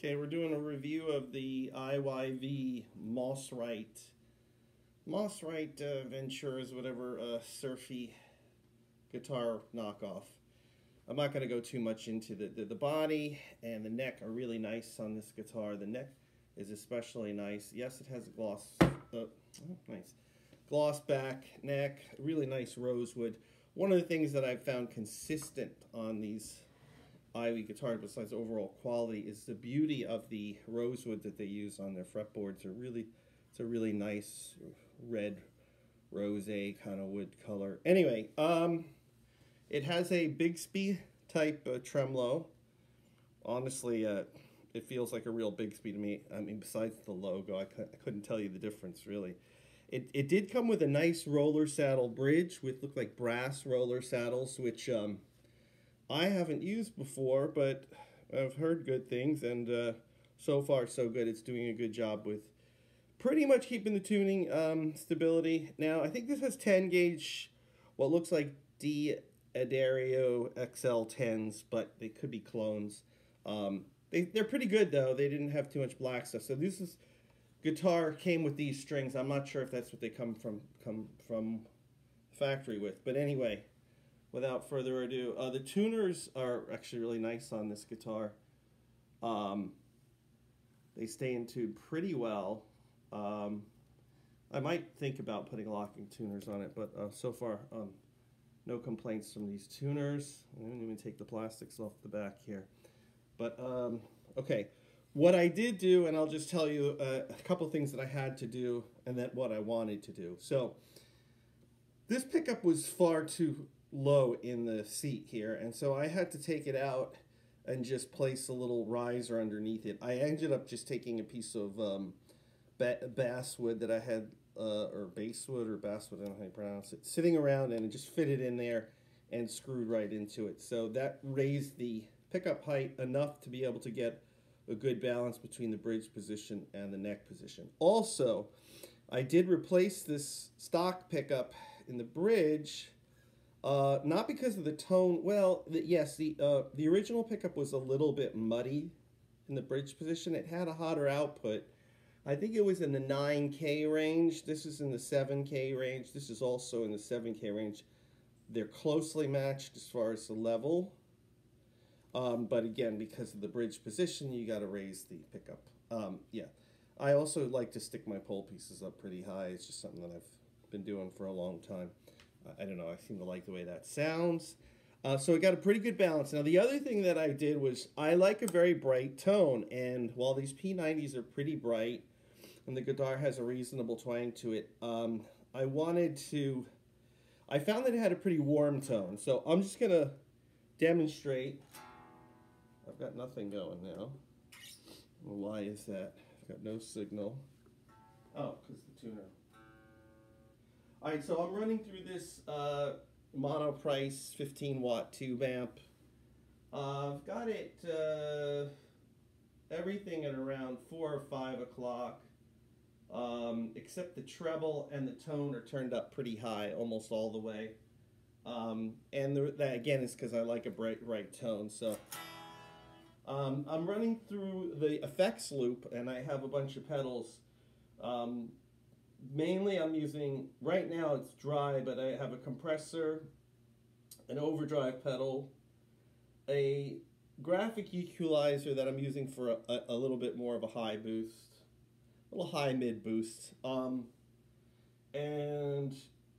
Okay, we're doing a review of the IYV Mosrite Ventures, whatever, surfy guitar knockoff. I'm not going to go too much into the body and the neck are really nice on this guitar. The neck is especially nice. Yes, it has a gloss, nice gloss back neck, really nice rosewood. One of the things that I've found consistent on these IYV guitars, besides overall quality, is the beauty of the rosewood that they use on their fretboards. It's a really nice red rose kind of wood color. Anyway, it has a Bigsby type tremolo. Honestly, it feels like a real Bigsby to me. I mean, besides the logo, I couldn't tell you the difference really. It did come with a nice roller saddle bridge with look like brass roller saddles, which I haven't used before, but I've heard good things, and so far so good. It's doing a good job with pretty much keeping the tuning stability. Now, I think this has 10 gauge, what looks like D'Addario XL10s, but they could be clones. They're pretty good, though. They didn't have too much black stuff. So this is guitar came with these strings. I'm not sure if that's what they come from factory with, but anyway. Without further ado, the tuners are actually really nice on this guitar. They stay in tune pretty well. I might think about putting locking tuners on it, but so far, no complaints from these tuners. I didn't even take the plastics off the back here. But, okay. What I did do, and I'll just tell you a couple things that I had to do and then what I wanted to do. So, this pickup was far too low in the seat here, and so I had to take it out and just place a little riser underneath it. I ended up just taking a piece of basswood that I had, or basswood or basswood, I don't know how you pronounce it, sitting around, and it just fitted in there and screwed right into it. So that raised the pickup height enough to be able to get a good balance between the bridge position and the neck position. Also, I did replace this stock pickup in the bridge. Not because of the tone. Well, yes, the original pickup was a little bit muddy in the bridge position. It had a hotter output. I think it was in the 9K range. This is in the 7K range. This is also in the 7K range. They're closely matched as far as the level. But again, because of the bridge position, you got to raise the pickup. Yeah. I also like to stick my pole pieces up pretty high. It's just something that I've been doing for a long time. I don't know, I seem to like the way that sounds. So it got a pretty good balance. Now the other thing that I did was I like a very bright tone, and while these P90s are pretty bright and the guitar has a reasonable twang to it, I found that it had a pretty warm tone. So I'm just going to demonstrate. I've got nothing going now. Well, why is that? I've got no signal. Oh, because the tuner. Alright, so I'm running through this Monoprice 15-watt tube amp. I've got it everything at around 4 or 5 o'clock, except the treble and the tone are turned up pretty high, almost all the way. And that again is because I like a bright tone. So I'm running through the effects loop, and I have a bunch of pedals. Mainly I'm using, right now it's dry, but I have a compressor, an overdrive pedal, a graphic equalizer that I'm using for a little bit more of a high boost, a little high mid boost, and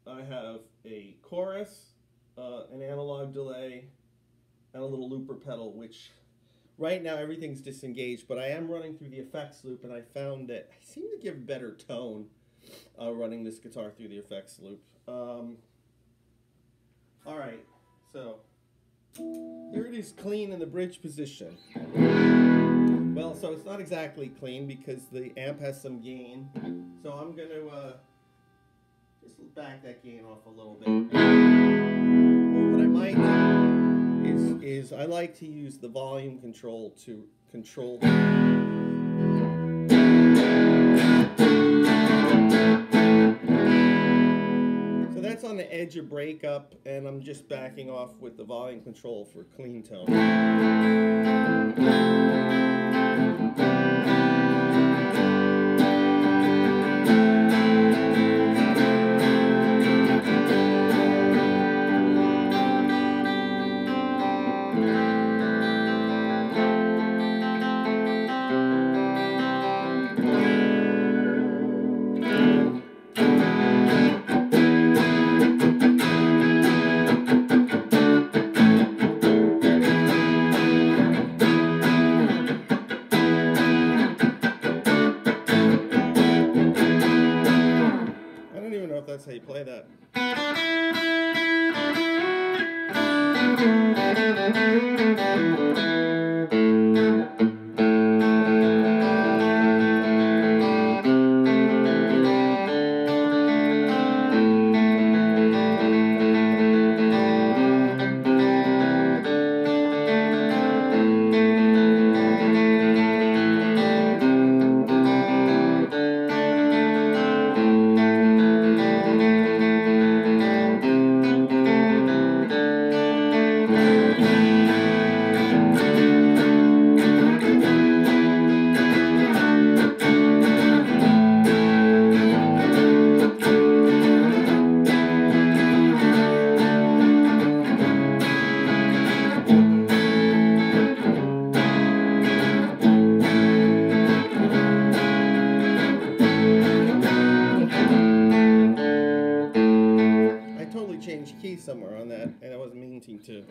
I have a chorus, an analog delay, and a little looper pedal, which right now everything's disengaged, but I am running through the effects loop, and I found that I seem to give better tone running this guitar through the effects loop. Alright, so here it is clean in the bridge position. Well, so it's not exactly clean because the amp has some gain. So I'm going to just back that gain off a little bit. What I might do is I like to use the volume control to control that's on the edge of breakup, and I'm just backing off with the volume control for clean tone. you play that. Changed key somewhere on that, and I wasn't meaning to.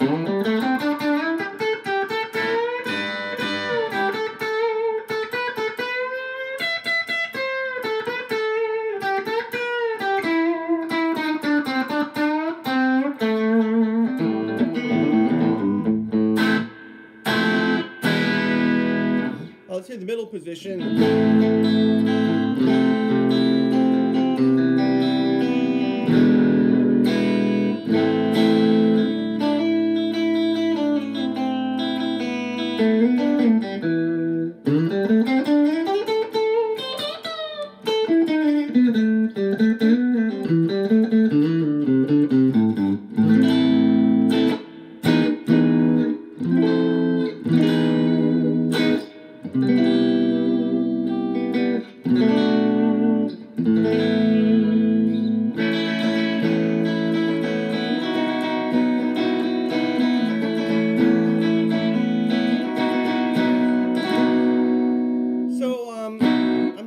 Let's hear the middle position.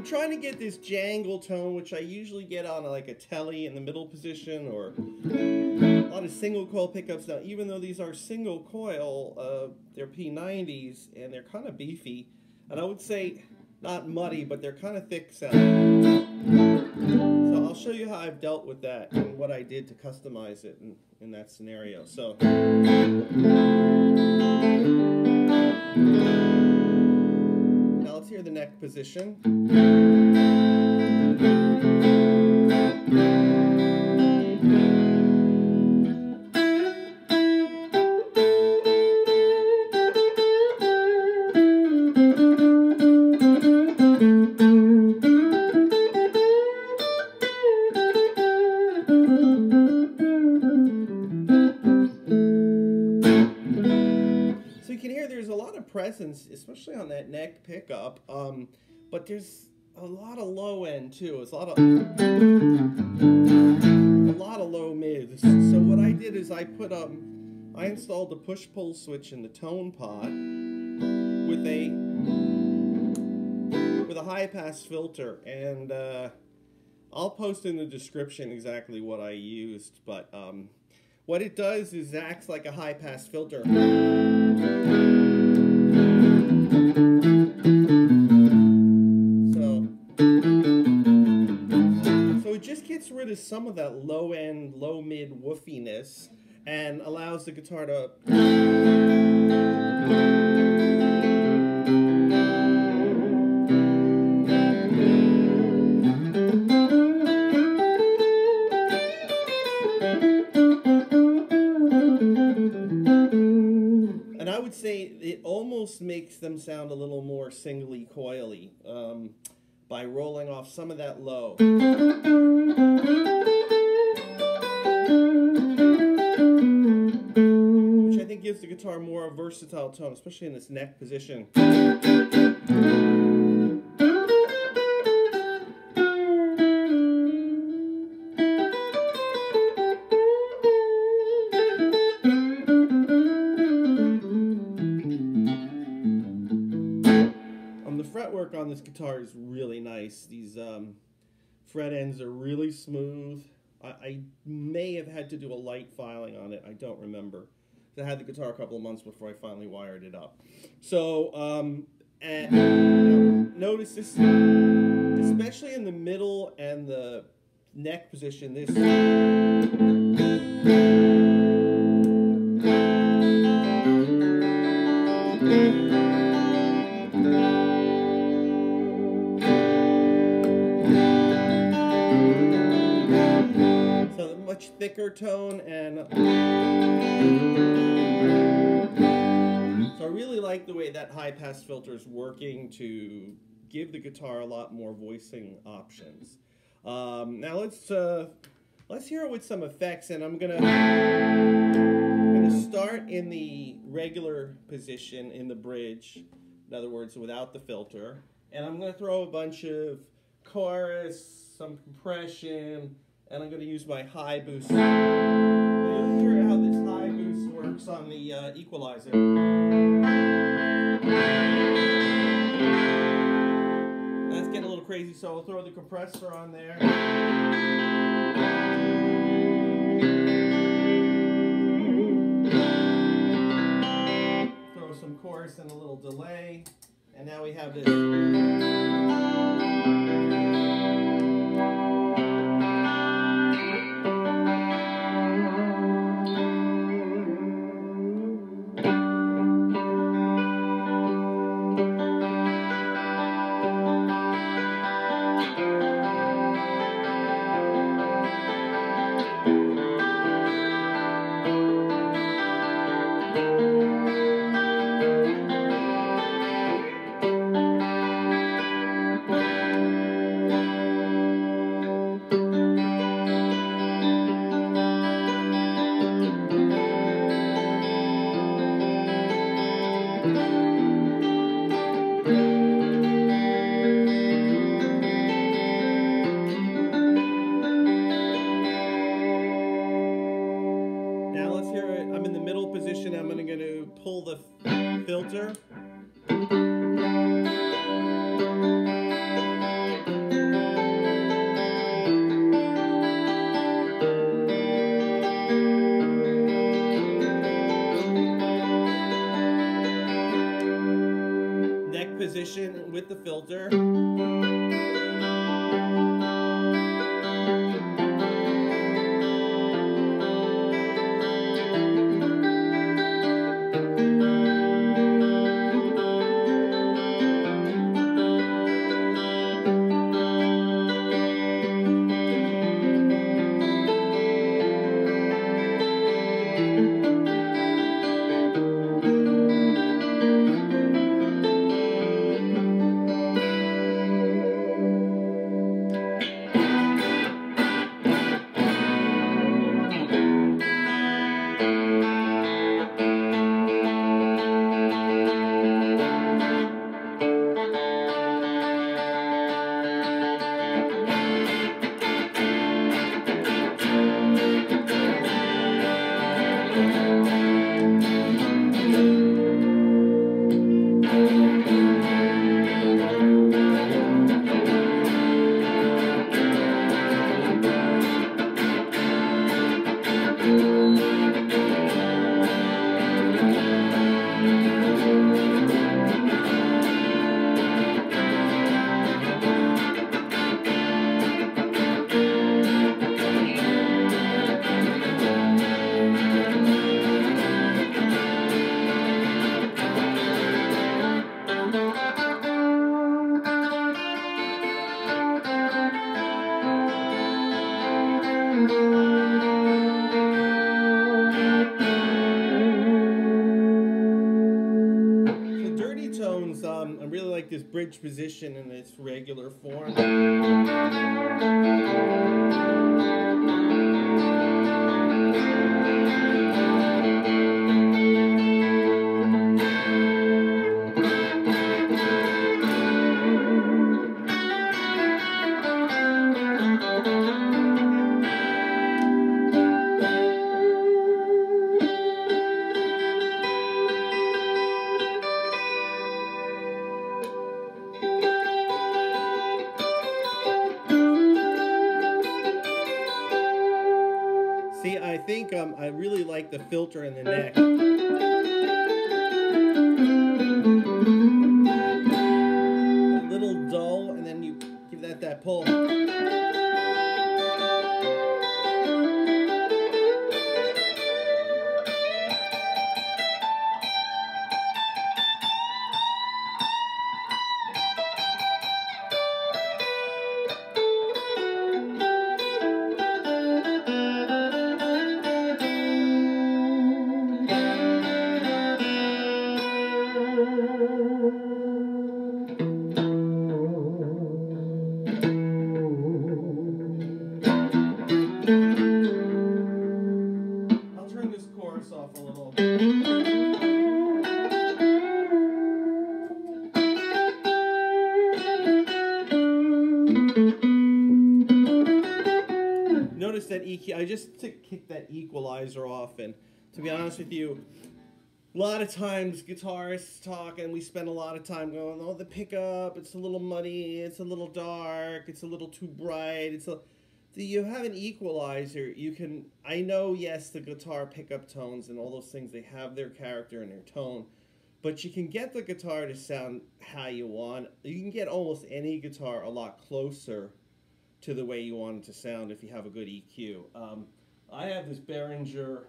Trying to get this jangle tone, which I usually get on like a telly in the middle position, or a lot of single coil pickups. Now, even though these are single coil, they're P90s and they're kind of beefy, and I would say not muddy, but they're kind of thick sounding. So I'll show you how I've dealt with that and what I did to customize it in that scenario. So now let's hear the neck position. So you can hear there's a lot of presence, especially on that neck pickup, but there's a lot of low end too. It's a lot of low mids. So what I did is I installed a push-pull switch in the tone pod with a high-pass filter, and I'll post in the description exactly what I used. But what it does is acts like a high-pass filter. So it just gets rid of some of that low-end, low-mid woofiness and allows the guitar to and I would say it almost makes them sound a little more singly coily by rolling off some of that low. Which I think gives the guitar more a versatile tone, especially in this neck position. The fretwork on this guitar is really nice. These fret ends are really smooth. I may have had to do a light filing on it. I don't remember. I had the guitar a couple of months before I finally wired it up. So, and notice this, especially in the middle and the neck position, this so much thicker tone, and so I really like the way that high pass filter is working to give the guitar a lot more voicing options. Now let's hear it with some effects, and I'm gonna start in the regular position in the bridge, in other words, without the filter, and I'm gonna throw a bunch of chorus, some compression, and I'm gonna use my high boost. You'll hear how this high boost works on the equalizer. That's getting a little crazy, so I'll throw the compressor on there. Throw some chorus and a little delay, and now we have this. I'm going to pull the filter. Neck position with the filter. I really like this bridge position in its regular form. See, I think I really like the filter in the neck. A little dull, and then you give that pull. that EQ. I just kicked that equalizer off, and to be honest with you, a lot of times guitarists talk, and we spend a lot of time going, "Oh, the pickup, it's a little muddy, it's a little dark, it's a little too bright." You have an equalizer. You can. I know, yes, the guitar pickup tones and all those things, they have their character and their tone, but you can get the guitar to sound how you want. You can get almost any guitar a lot closer to the way you want it to sound if you have a good EQ. I have this Behringer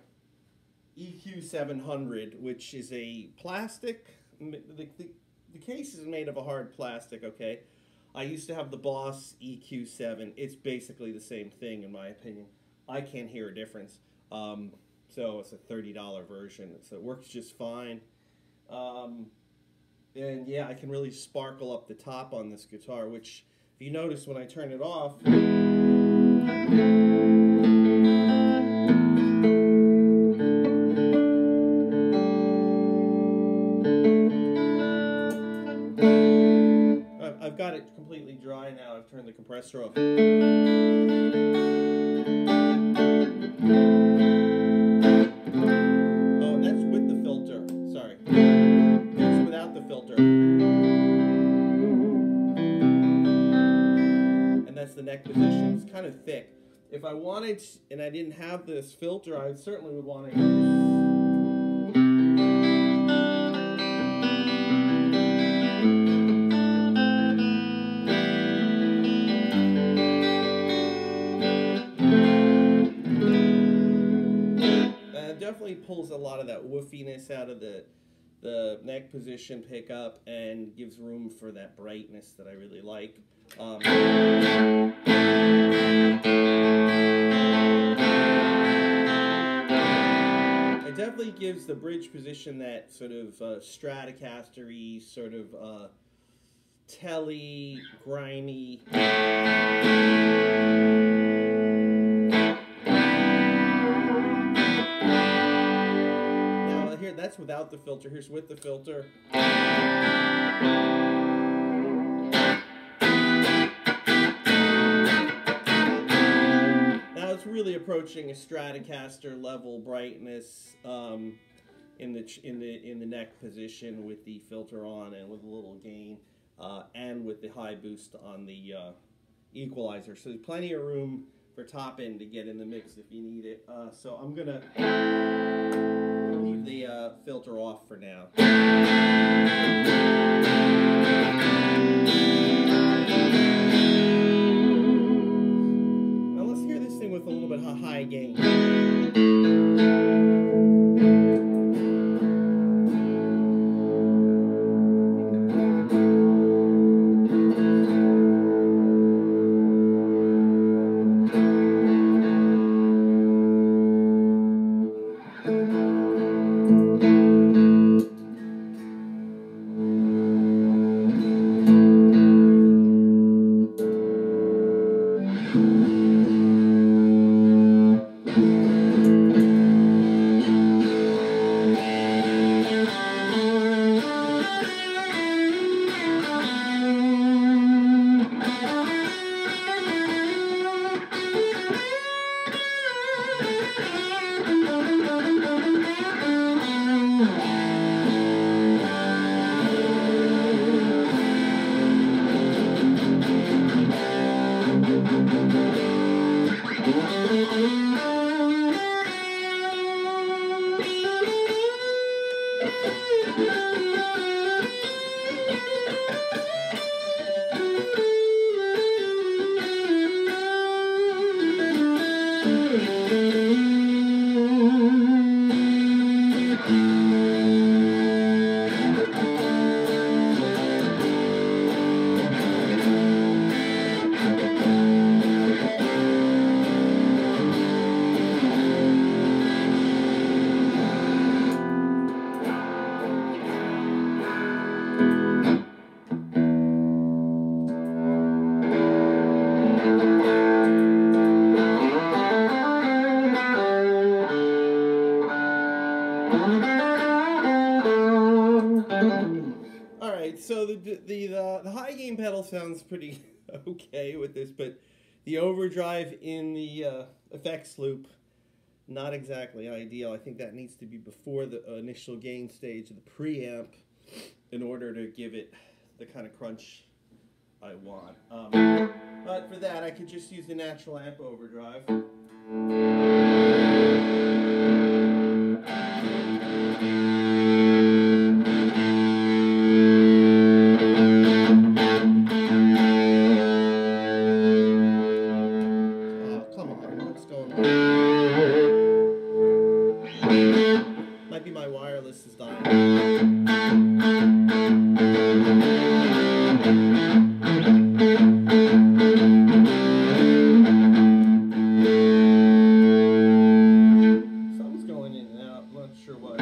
EQ 700, which is a plastic. The case is made of a hard plastic, okay? I used to have the Boss EQ7. It's basically the same thing, in my opinion. I can't hear a difference. So it's a $30 version, so it works just fine. And yeah, I can really sparkle up the top on this guitar, which, if you notice when I turn it off, I've got it completely dry now. I've turned the compressor off. Oh, and that's with the filter. Sorry. It's without the filter. And that's the neck position. It's kind of thick. If I wanted, and I didn't have this filter, I certainly would want to use. Definitely pulls a lot of that woofiness out of the neck position pickup and gives room for that brightness that I really like. It definitely gives the bridge position that sort of Stratocaster-y, sort of telly, grimy. That's without the filter. Here's with the filter. Now it's really approaching a Stratocaster level brightness in the neck position with the filter on and with a little gain and with the high boost on the equalizer. So there's plenty of room for top end to get in the mix if you need it. So I'm gonna leave the filter off for now. Now let's hear this thing with a little bit of high gain. So the high gain pedal sounds pretty okay with this, but The overdrive in the effects loop, not exactly ideal. I think that needs to be before the initial gain stage of the preamp in order to give it the kind of crunch I want. But for that, I could just use the natural amp overdrive. Might be my wireless is dying. Something's going in and out, I'm not sure what.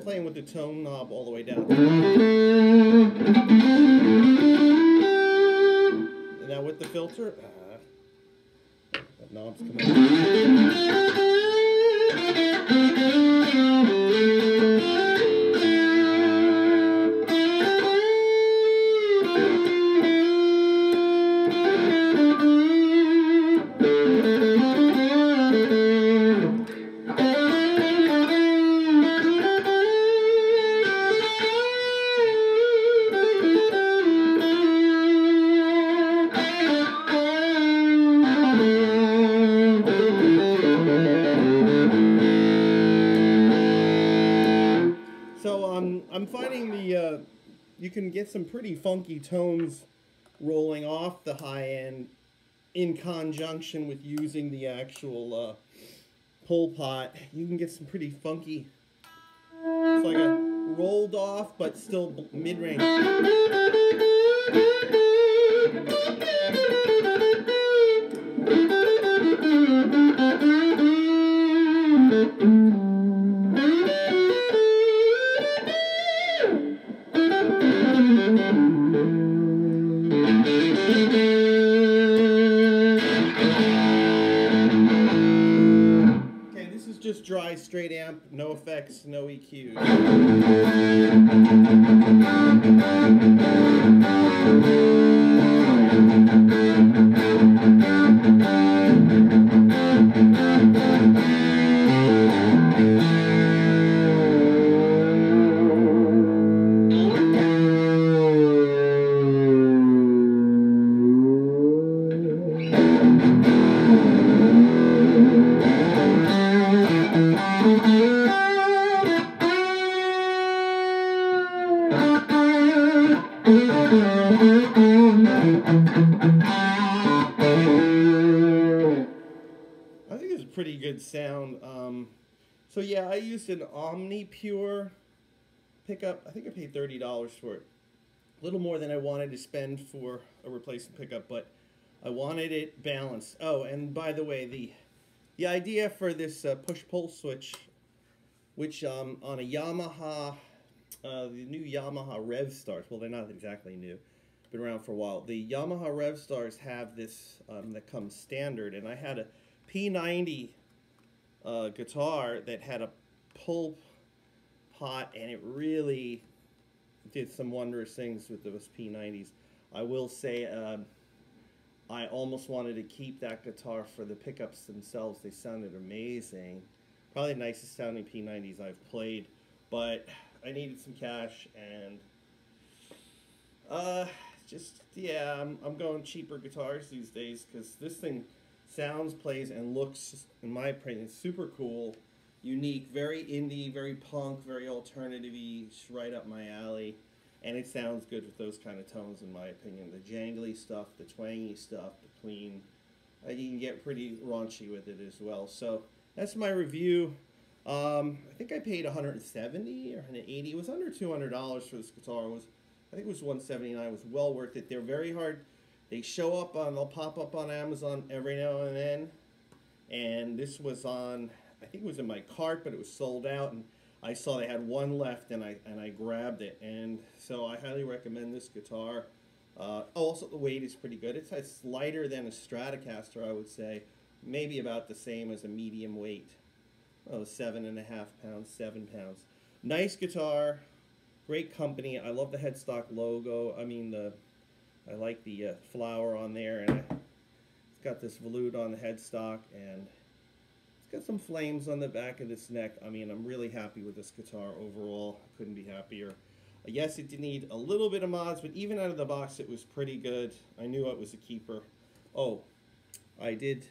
Playing with the tone knob all the way down. And now with the filter, that knob's coming out. So I'm finding you can get some pretty funky tones rolling off the high end in conjunction with using the actual pull pot. You can get some pretty funky. It's like a rolled off but still mid-range. Okay, this is just dry, straight amp, no effects, no EQs. I think it's a pretty good sound. So yeah, I used an Oripure pickup. I think I paid $30 for it. A little more than I wanted to spend for a replacement pickup, but I wanted it balanced. Oh, and by the way, the idea for this push-pull switch, which on a Yamaha, the new Yamaha Rev Stars, well, they're not exactly new, been around for a while. The Yamaha Rev Stars have this that comes standard, and I had a P90 guitar that had a pull pot, and it really did some wondrous things with those P90s. I will say I almost wanted to keep that guitar for the pickups themselves. They sounded amazing. Probably the nicest sounding P90s I've played, but I needed some cash, and yeah, I'm going cheaper guitars these days because this thing sounds, plays, and looks, in my opinion, super cool, unique, very indie, very punk, very alternative-y, right up my alley, and it sounds good with those kind of tones, in my opinion. The jangly stuff, the twangy stuff, the clean, you can get pretty raunchy with it as well. So that's my review. I think I paid $170 or $180. It was under $200 for this guitar. I think it was $179. It was well worth it. They're very hard. They show up on, they'll pop up on Amazon every now and then. And this was on, I think it was in my cart, but it was sold out. And I saw they had one left, and I grabbed it, and so I highly recommend this guitar. Also, the weight is pretty good. It's lighter than a Stratocaster, I would say, maybe about the same as a medium weight. Oh, 7.5 pounds, 7 pounds. Nice guitar, great company. I love the headstock logo. I mean, I like the flower on there, and it's got this veloute on the headstock, and it's got some flames on the back of this neck. I mean, I'm really happy with this guitar overall. I couldn't be happier. Yes, it did need a little bit of mods, but even out of the box, it was pretty good. I knew it was a keeper. Oh, I did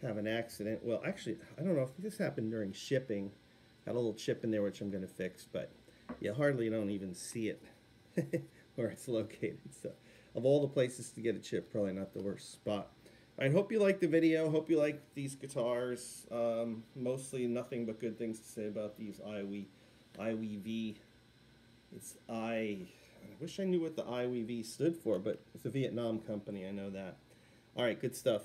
have an accident. Well, actually, I don't know if this happened during shipping. Got a little chip in there, which I'm going to fix, but you hardly don't even see it where it's located. So, of all the places to get a chip, probably not the worst spot. I hope you liked the video. Hope you like these guitars. Mostly nothing but good things to say about these IYV. I wish I knew what the IYV stood for, but it's a Vietnam company. I know that. All right, good stuff.